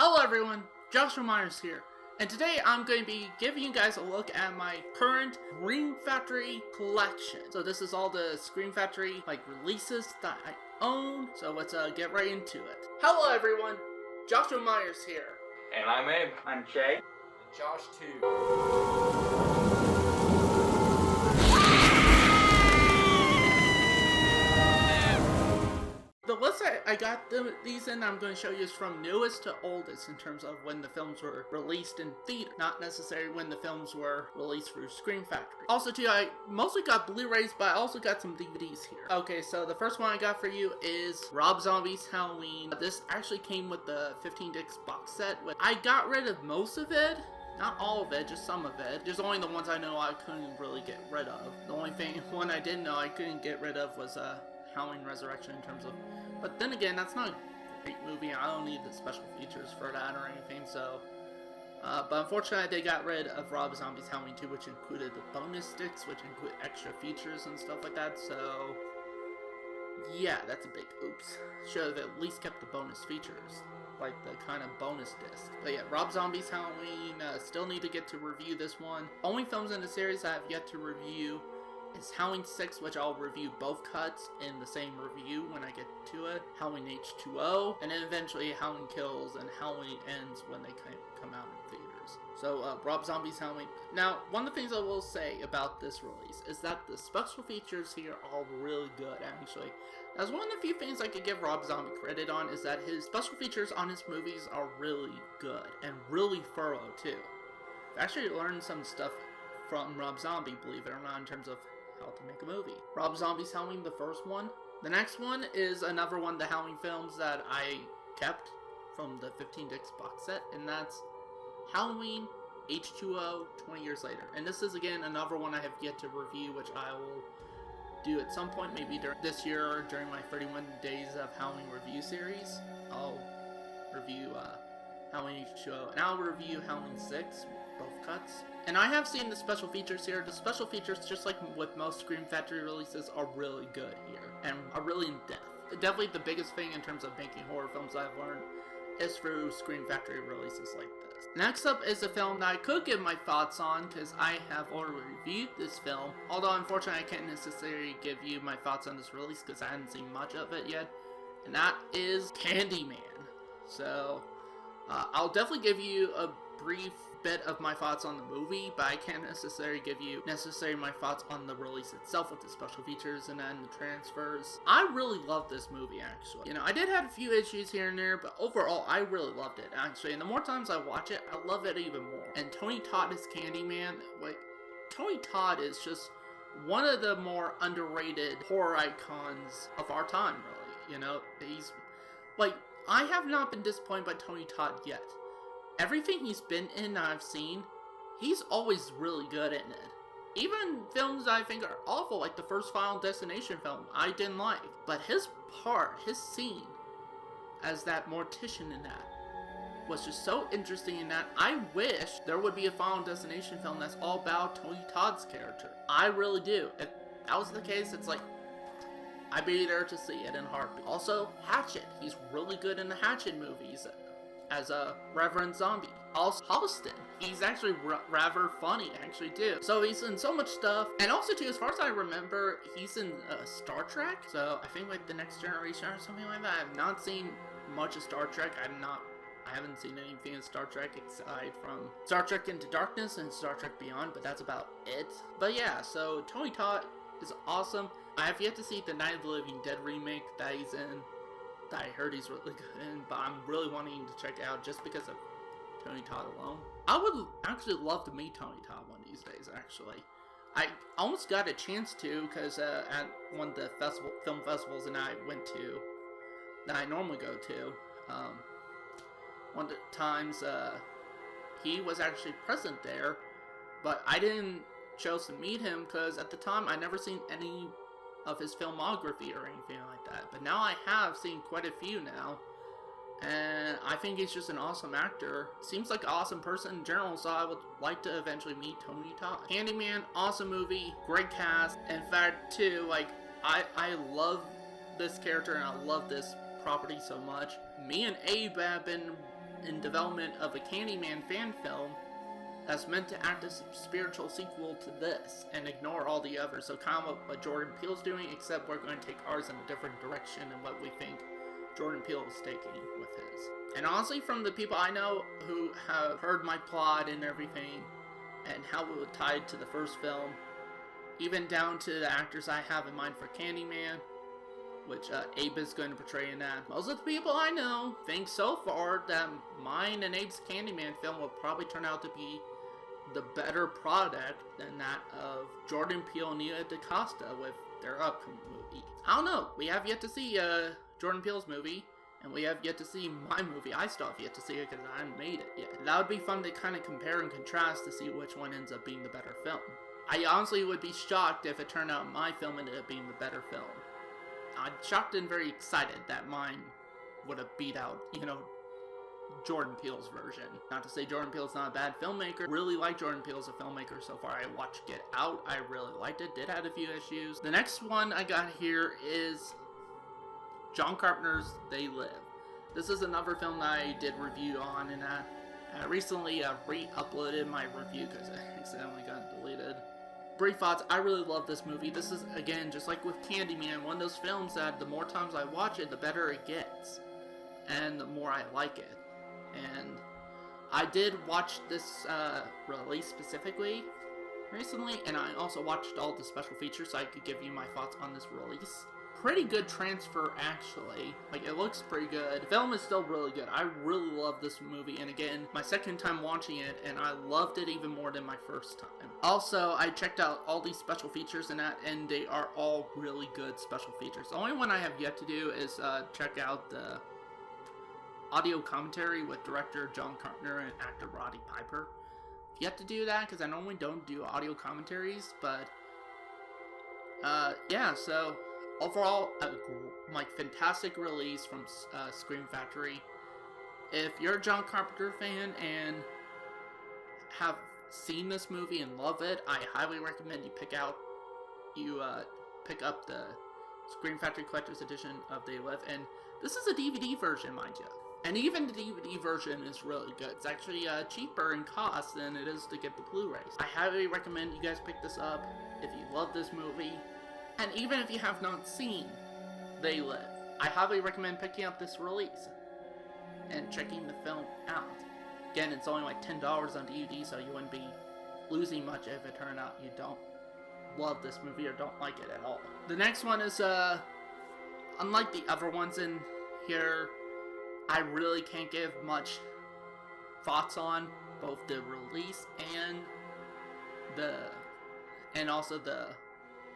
Hello everyone, Joshua Myers here, and today I'm going to be giving you guys a look at my current Scream Factory collection. So this is all the Scream Factory releases that I own, so let's get right into it. Hello everyone, Joshua Myers here. And I'm Abe. I'm Jay. And Josh too. The list I got these in, I'm going to show you is from newest to oldest in terms of when the films were released in theater, not necessarily when the films were released through Scream Factory. Also too, I mostly got Blu-rays, but I also got some DVDs here. Okay, so the first one I got for you is Rob Zombie's Halloween. This actually came with the 15-disc box set. I got rid of most of it. Not all of it, just some of it. Just only the ones I know I couldn't really get rid of. The only one I didn't know I couldn't get rid of was Halloween Resurrection in terms of... But then again, that's not a great movie. I don't need the special features for that or anything, so... but unfortunately, they got rid of Rob Zombie's Halloween 2, which included the bonus discs, which include extra features and stuff like that, so... Yeah, that's a big oops. Should have at least kept the bonus features, like the kind of bonus disc. But yeah, Rob Zombie's Halloween, still need to get to review this one. Only films in the series I have yet to review is Halloween 6, which I'll review both cuts in the same review when I get to it. Halloween H2O, and then eventually Halloween Kills and Halloween Ends when they come out in theaters. So, Rob Zombie's Halloween. Now, one of the things I will say about this release is that the special features here are really good, actually. That's one of the few things I could give Rob Zombie credit on, is that his special features on his movies are really good, and really thorough, too. I've actually learned some stuff from Rob Zombie, believe it or not, in terms of how to make a movie. Rob Zombie's Halloween, the first one. The next one is another one of the Halloween films that I kept from the 15-disc box set, and that's Halloween H2O 20 years later. And this is, again, another one I have yet to review, which I will do at some point, maybe during this year or during my 31 Days of Halloween review series. I'll review Halloween H2O, and I'll review Halloween 6, both cuts. And I have seen the special features here. The special features, just like with most Scream Factory releases, are really good here, and are really in depth. Definitely the biggest thing in terms of making horror films I've learned is through Scream Factory releases like this. Next up is a film that I could give my thoughts on, because I have already reviewed this film, although unfortunately I can't necessarily give you my thoughts on this release because I haven't seen much of it yet, and that is Candyman. So, I'll definitely give you a brief bit of my thoughts on the movie, but I can't necessarily give you my thoughts on the release itself with the special features and then the transfers. I really love this movie, actually. You know, I did have a few issues here and there, but overall, I really loved it, actually. And the more times I watch it, I love it even more. And Tony Todd as Candyman, Tony Todd is just one of the more underrated horror icons of our time, really. You know, he's, I have not been disappointed by Tony Todd yet. Everything he's been in that I've seen, he's always really good in it. Even films I think are awful, like the first Final Destination film, I didn't like. But his scene as that mortician in that, was just so interesting in that I wish there would be a Final Destination film that's all about Tony Todd's character. I really do. If that was the case, it's like, I'd be there to see it in a heartbeat. Also, Hatchet. He's really good in the Hatchet movies as a Reverend Zombie. Also, Holliston. He's actually rather funny, actually, too. So he's in so much stuff. And also, too, as far as I remember, he's in Star Trek. So I think, The Next Generation or something like that. I've not seen much of Star Trek. I haven't seen anything in Star Trek aside from Star Trek Into Darkness and Star Trek Beyond, but that's about it. But yeah, so Tony Todd is awesome. I have yet to see the Night of the Living Dead remake that he's in, that I heard he's really good in, but I'm really wanting to check out just because of Tony Todd alone. I would actually love to meet Tony Todd one of these days, actually. I almost got a chance to, because at one of the film festivals that I went to, that I normally go to, one of the times he was actually present there, but I didn't choose to meet him because at the time I never seen any of his filmography or anything like that. But now I have seen quite a few now, and I think he's just an awesome actor. Seems like an awesome person in general, so I would like to eventually meet Tony Todd. Candyman, awesome movie, great cast. In fact, too, I love this character and I love this property so much. Me and Abe have been in development of a Candyman fan film that's meant to act as a spiritual sequel to this and ignore all the others. So kind of what Jordan Peele's doing, except we're going to take ours in a different direction than what we think Jordan Peele is taking with his. And honestly, from the people I know who have heard my plot and everything, and how it would tie to the first film, even down to the actors I have in mind for Candyman, which Abe is going to portray in that. Most of the people I know think so far that mine and Abe's Candyman film will probably turn out to be the better product than that of Jordan Peele and Nia DaCosta with their upcoming movie. I don't know. We have yet to see Jordan Peele's movie, and we have yet to see my movie. I still have yet to see it because I haven't made it yet. That would be fun to kind of compare and contrast to see which one ends up being the better film. I honestly would be shocked if it turned out my film ended up being the better film. I'm shocked and very excited that mine would have beat out, Jordan Peele's version. Not to say Jordan Peele's not a bad filmmaker. Really like Jordan Peele as a filmmaker so far. I watched Get Out. I really liked it. Did have a few issues. The next one I got here is John Carpenter's They Live. This is another film that I did review on, and I recently re-uploaded my review because it accidentally got deleted. Brief thoughts, I really love this movie. This is, again, just like with Candyman, one of those films that the more times I watch it, the better it gets. And the more I like it. And I did watch this release specifically recently, and I also watched all the special features so I could give you my thoughts on this release. Pretty good transfer, actually. Like, it looks pretty good. The film is still really good. I really love this movie, and again, my second time watching it, and I loved it even more than my first time. Also, I checked out all these special features in that, and they are all really good special features. The only one I have yet to do is check out the audio commentary with director John Carpenter and actor Roddy Piper. Yet to do that, because I normally don't do audio commentaries, but yeah, so overall, fantastic release from Scream Factory. If you're a John Carpenter fan and have seen this movie and love it, I highly recommend you pick up the Scream Factory Collector's Edition of They Live. And this is a DVD version, mind you. And even the DVD version is really good. It's actually cheaper in cost than it is to get the Blu-rays. I highly recommend you guys pick this up if you love this movie. And even if you have not seen They Live, I highly recommend picking up this release and checking the film out. Again, it's only like $10 on DVD, so you wouldn't be losing much if it turned out you don't love this movie or don't like it at all. The next one is, unlike the other ones in here, I really can't give much thoughts on both the release and also the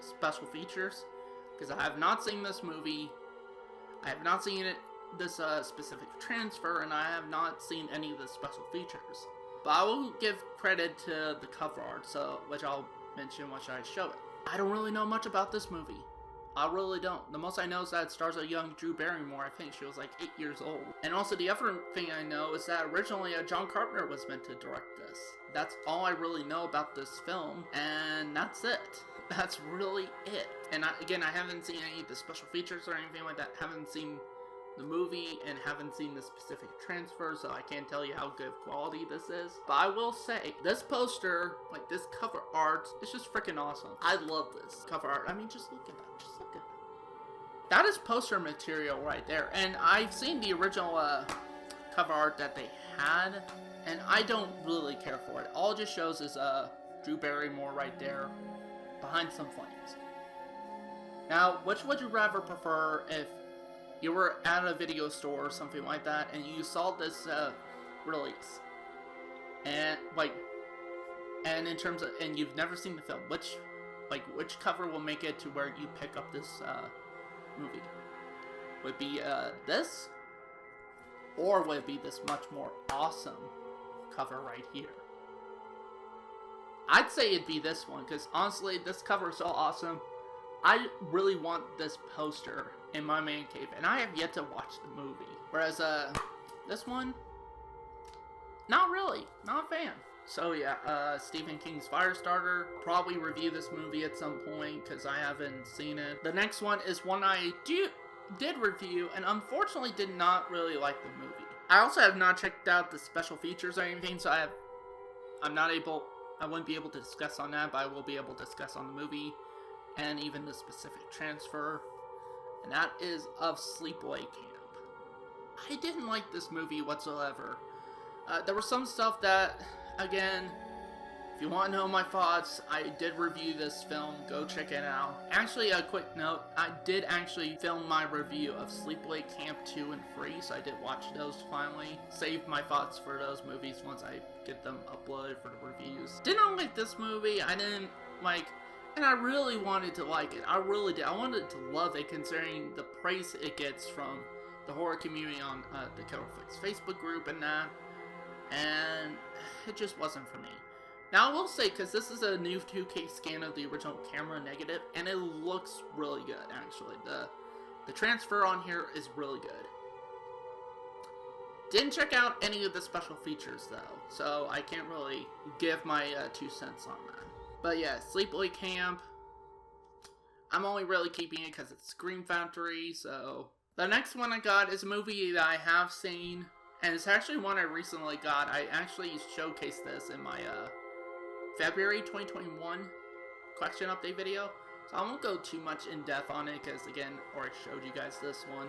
special features, because I have not seen this movie. I have not seen this specific transfer, and I have not seen any of the special features. But I will give credit to the cover art, which I'll mention once I show it. I don't really know much about this movie. I really don't. The most I know is that it stars a young Drew Barrymore. I think she was like 8 years old. And also the other thing I know is that originally John Carpenter was meant to direct this. That's all I really know about this film, and that's it. That's really it. And again, I haven't seen any of the special features or anything like that. Haven't seen the movie and haven't seen the specific transfer, so I can't tell you how good quality this is. But I will say, this poster, like this cover art, it's just freaking awesome. I love this cover art. I mean, just look at that. Just look at that. That is poster material right there. And I've seen the original cover art that they had, and I don't really care for it. All it just shows is Drew Barrymore right there behind some flames. Now, which would you rather prefer if you were at a video store or something like that and you saw this release and in terms of, and you've never seen the film, which cover will make it to where you pick up this movie? Would it be this, or would it be this much more awesome cover right here? I'd say it'd be this one, because honestly, this cover is so awesome. I really want this poster in my man cave, and I have yet to watch the movie. Whereas, this one, not really. Not a fan. So yeah, Stephen King's Firestarter. Probably review this movie at some point, because I haven't seen it. The next one is one I did review, and unfortunately did not really like the movie. I also have not checked out the special features or anything, so I wouldn't be able to discuss on that, but I will be able to discuss on the movie and even the specific transfer, and that is of Sleepaway Camp. I didn't like this movie whatsoever. There was some stuff that, again, if you want to know my thoughts, I did review this film. Go check it out. Actually, a quick note, I did actually film my review of Sleepaway Camp 2 and 3, so I did watch those finally. Saved my thoughts for those movies once I get them uploaded for the reviews. Did not like this movie. I didn't like, and I really wanted to like it. I really did. I wanted to love it considering the praise it gets from the horror community on the Killer Flicks Facebook group and that. And it just wasn't for me. Now I will say, because this is a new 2K scan of the original camera negative, and it looks really good, actually. The transfer on here is really good. Didn't check out any of the special features, though, so I can't really give my 2 cents on that. But yeah, Sleepaway Camp, I'm only really keeping it because it's Scream Factory, so... The next one I got is a movie that I have seen, and it's actually one I recently got. I actually showcased this in my, February 2021 question update video, so I won't go too much in depth on it because, again, I already showed you guys this one,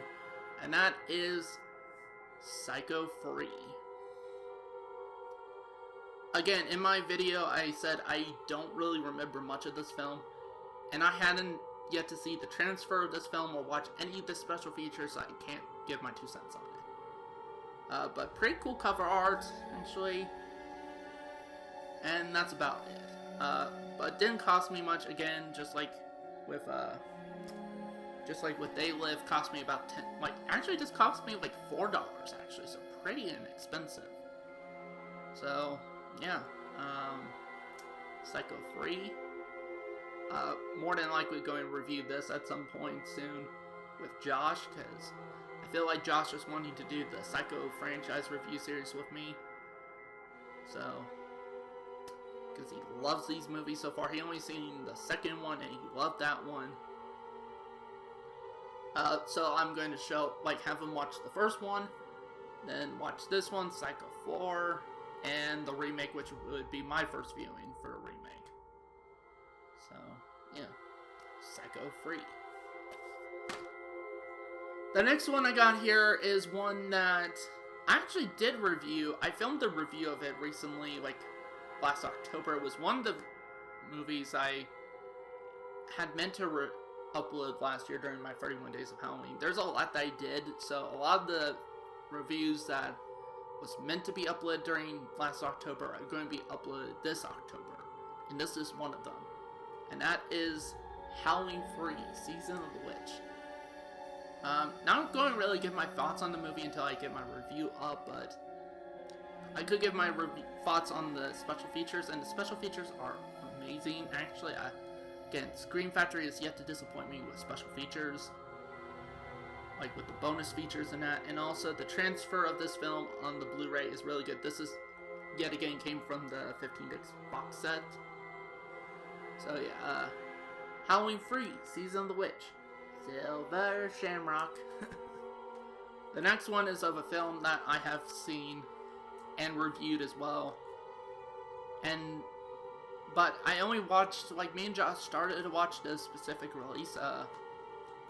and that is Psycho 3. Again, in my video, I said I don't really remember much of this film, and I hadn't yet to see the transfer of this film or watch any of the special features, so I can't give my 2 cents on it. But pretty cool cover art, actually. And that's about it. But it didn't cost me much. Again, just like with They Live, cost me about actually just cost me like $4 actually, so pretty inexpensive. So yeah, Psycho 3. More than likely going to review this at some point soon with Josh, because I feel like Josh is wanting to do the Psycho franchise review series with me. So. Because he loves these movies so far. He only seen the second one and he loved that one. So I'm going to have him watch the first one, then watch this one, Psycho 4, and the remake, which would be my first viewing for a remake. So, yeah. Psycho 3. The next one I got here is one that I actually did review. I filmed a review of it recently, last October. It was one of the movies I had meant to upload last year during my 31 Days of Halloween. There's a lot that I did, so a lot of the reviews that was meant to be uploaded during last October are going to be uploaded this October, and this is one of them, and that is Halloween 3, Season of the Witch. Not going to really give my thoughts on the movie until I get my review up, but I could give my thoughts on the special features, and the special features are amazing. Actually, again, Scream Factory has yet to disappoint me with special features, like with the bonus features and that, and also the transfer of this film on the Blu-ray is really good. This is, yet again, came from the 15-disc box set. So yeah, Halloween 3, Season of the Witch, Silver Shamrock. The next one is of a film that I have seen and reviewed as well, but I only watched, me and Josh started to watch this specific release,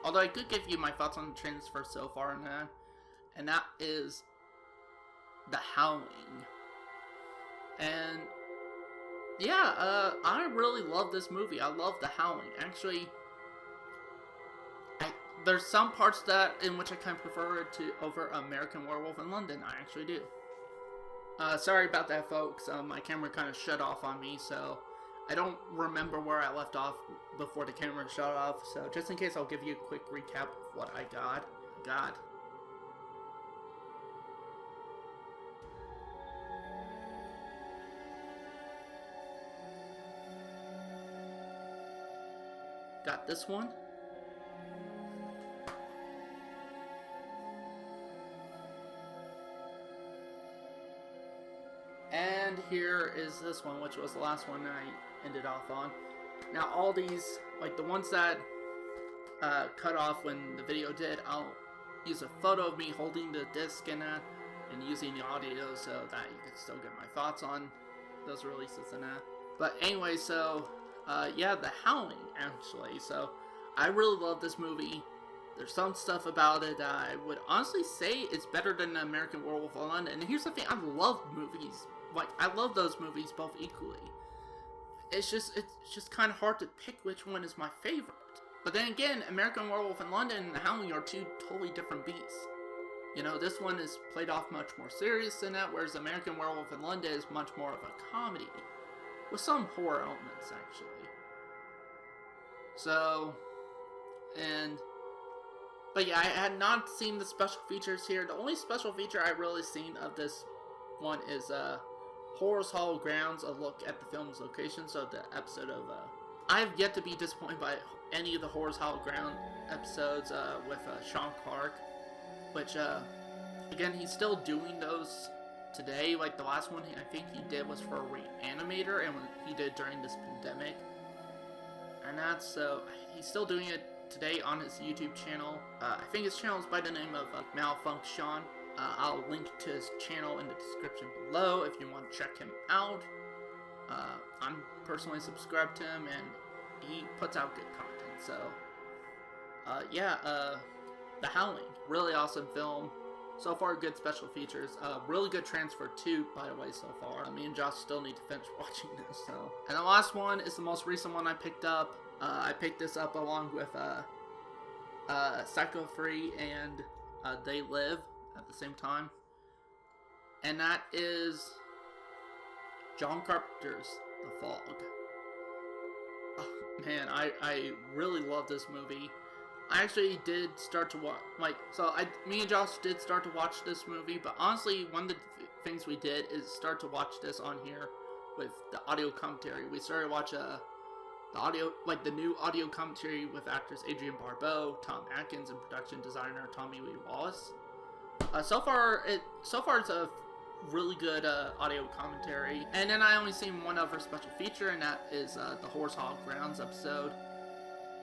although I could give you my thoughts on the transfer so far in that, and that is The Howling. And yeah, I really love this movie. I love The Howling. Actually, there's some parts in which I kind of prefer it over American Werewolf in London. I actually do. Sorry about that, folks. My camera kind of shut off on me, so I don't remember where I left off before the camera shut off. So just in case, I'll give you a quick recap of what I got. Got this one. And here is this one, which was the last one I ended off on. Now all these, the ones that cut off when the video did, I'll use a photo of me holding the disc and that. and using the audio so that you can still get my thoughts on those releases and that. But anyway, so yeah, The Howling, actually. So I really love this movie. There's some stuff about it that I would honestly say is better than American Werewolf in London. And here's the thing, I love movies. Like, I love those movies both equally. It's just kind of hard to pick which one is my favorite. But then again, American Werewolf in London and The Howling are two totally different beasts. You know, this one is played off much more serious than that, whereas American Werewolf in London is much more of a comedy. With some horror elements, actually. So, but yeah, I had not seen the special features here. The only special feature I really seen of this one is Horror's Hollow Grounds, a look at the film's location. So the episode of I have yet to be disappointed by any of the Horror's Hollow Ground episodes with Sean Clark, which again, he's still doing those today. Like the last one I think he did was for Reanimator, and he did during this pandemic, and that's so he's still doing it today on his YouTube channel. I think his channel is by the name of Malfunction. I'll link to his channel in the description below if you want to check him out. I'm personally subscribed to him, and he puts out good content. So, yeah, The Howling, really awesome film. So far, good special features. Really good transfer too, by the way, so far. Me and Josh still need to finish watching this. So, and the last one is the most recent one I picked up. I picked this up along with Psycho Free and They Live at the same time, and that is John Carpenter's The Fog. Oh, man, I really love this movie. I actually did start to watch, me and Josh did start to watch this movie, but honestly, one of the things we did is start to watch this on here with the audio commentary. We started to watch the audio, like the new audio commentary with actors Adrienne Barbeau, Tom Atkins, and production designer Tommy Lee Wallace. So far it's a really good audio commentary. And then I only seen one other special feature, and that is the Horror's Hollow Grounds episode.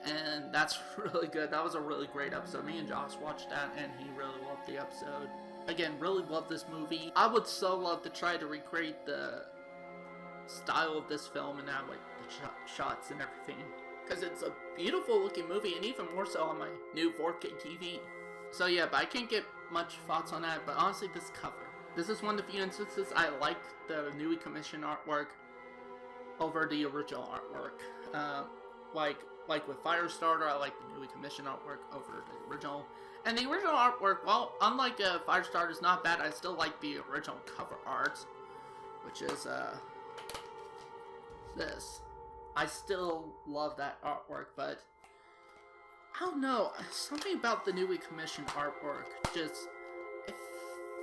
And that's really good. That was a really great episode. Me and Josh watched that, and he really loved the episode. Again, really loved this movie. I would so love to try to recreate the style of this film and have like the shots and everything, because it's a beautiful looking movie, and even more so on my new 4K TV. So yeah, but I can't get much thoughts on that. But honestly, this cover, this is one of the few instances I like the newly commissioned artwork over the original artwork. Like with Firestarter, I like the newly commissioned artwork over the original. And the original artwork, well, unlike Firestarter's not bad, I still like the original cover art, which is this. I still love that artwork, but I don't know, something about the newly commissioned artwork just, it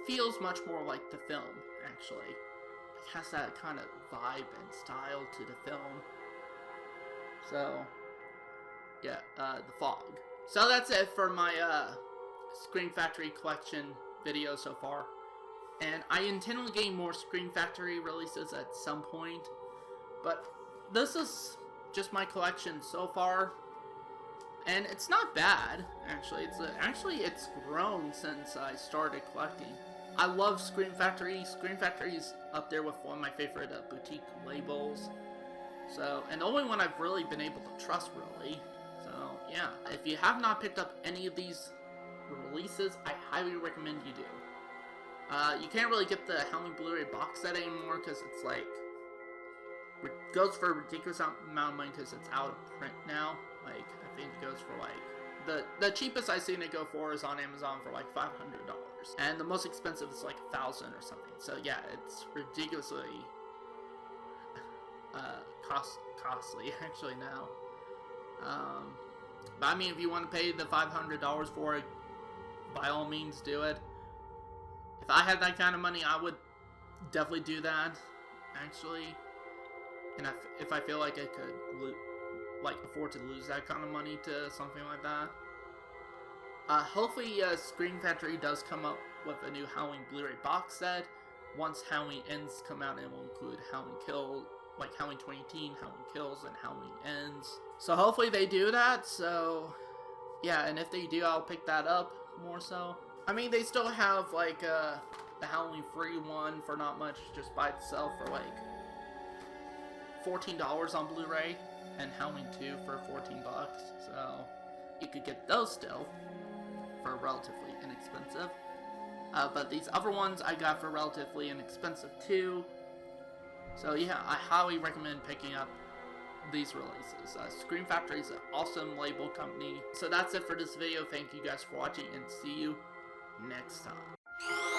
feels much more like the film, actually. It has that kind of vibe and style to the film. So, yeah, The Fog. So that's it for my Scream Factory collection video so far. And I intend on getting more Scream Factory releases at some point. But this is just my collection so far. And it's not bad, actually. It's grown since I started collecting. I love Scream Factory. Scream Factory's up there with one of my favorite boutique labels. So, and the only one I've really been able to trust, really. So, yeah. If you have not picked up any of these releases, I highly recommend you do. You can't really get the Howling Blu-ray box set anymore because it's like, it goes for a ridiculous amount of money because it's out of print now. Like, I think it goes for like, the cheapest I've seen it go for is on Amazon for like $500. And the most expensive is like $1,000 or something. So yeah, it's ridiculously costly actually now. But I mean, if you want to pay the $500 for it, by all means do it. If I had that kind of money, I would definitely do that, actually. And if I feel like I could afford to lose that kind of money to something like that. Hopefully Scream Factory does come up with a new Howling Blu-ray box set. Once Howling Ends come out, it will include Howling Kills, like Howling 2018, Howling Kills, and Howling Ends. So hopefully they do that, so yeah, and if they do, I'll pick that up more so. I mean, they still have like the Halloween free one for not much, just by itself for like $14 on Blu-ray, and Halloween 2 for 14 bucks. So you could get those still for relatively inexpensive. But these other ones I got for relatively inexpensive too. So yeah, I highly recommend picking up these releases. Scream Factory is an awesome label company. So that's it for this video. Thank you guys for watching, and see you next time.